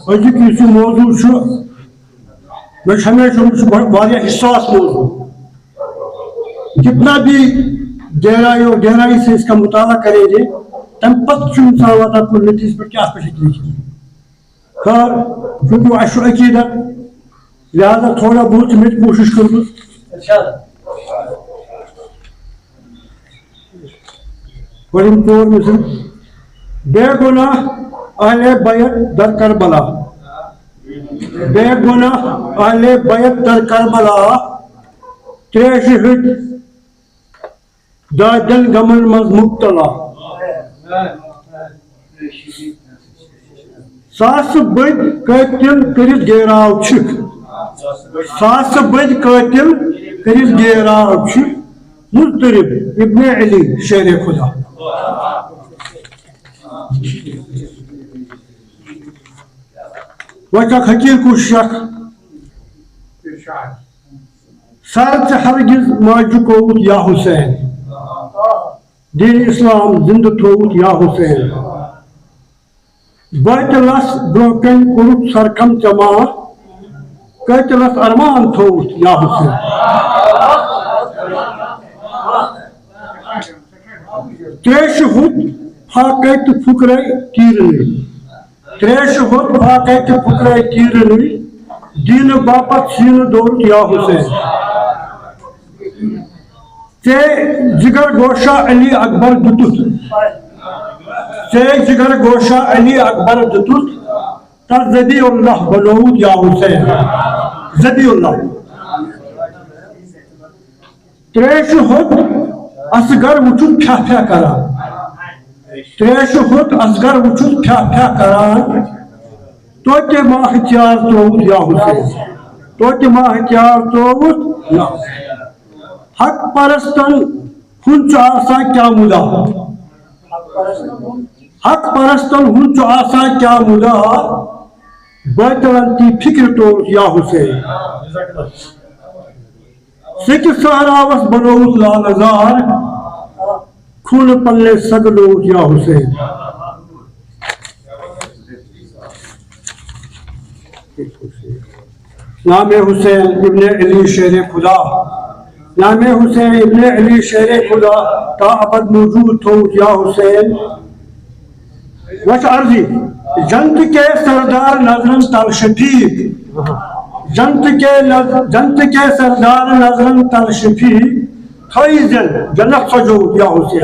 أجيك يسوع موضوع شو مش ہمیشہ واریاہ حساس موضوع جتنا بھی گہرائی سے اس کا مطالعہ کریں گے تم پتہ انسان واتان کن نتیجہ پر کیا پہ خیر چونکہ وہ اچھا عقیدت لہذا تھوڑا بہت میں کوشش کروں گۄڈنیُک طور مثال بے گناہ اہل بیت در کربلا بے گناہ اہل بیت در کربلا تریش ہٹ دادن غمن مز مبتلا ساس بد قاتل کرت گیراو چھک ساس بد قاتل کرت گیراو چھک مضطرب ابن علی شیر خدا وچا حقیق شک سر سے ہرگز ماجو کوت یا حسین دین اسلام زندہ تھوت یا حسین باطلس برونکن کورت سرکم جما قاتلس ارمان تھوت یا حسین تریش ہت فاقت فکرے تیرنی تریش ہت فاقت فکرے تیرنی دین باپت سین دولت یا حسین تے جگر گوشہ علی اکبر دتت تے جگر گوشہ علی اکبر دتت تر زبی اللہ بنود یا حسین زبی اللہ تریش ہت اصغر وچھت پھیا پھیا کران تریش ہت اصغر وچھت پھیا پھیا کران توتہ ماہ تیار توت یا حسین توتہ ماہ تیار توت یا حسین حق پرستن ہنچ آسا کیا مدا حق پرستن ہنچ آسا کیا مدا باطلن کی فکر توت یا حسین سکھ سہراوس بنوت لال ازار خون پلے سگلوت یا حسین نام حسین ابن علی شیر خدا نام حسین ابن علی شیر خدا تا ابد موجود تھوت یا حسین وش عرضی جنت کے سردار نظرن تل شفیق جنت کے سردار نظرن تل شفیق تھائی جنت سجود یا حسین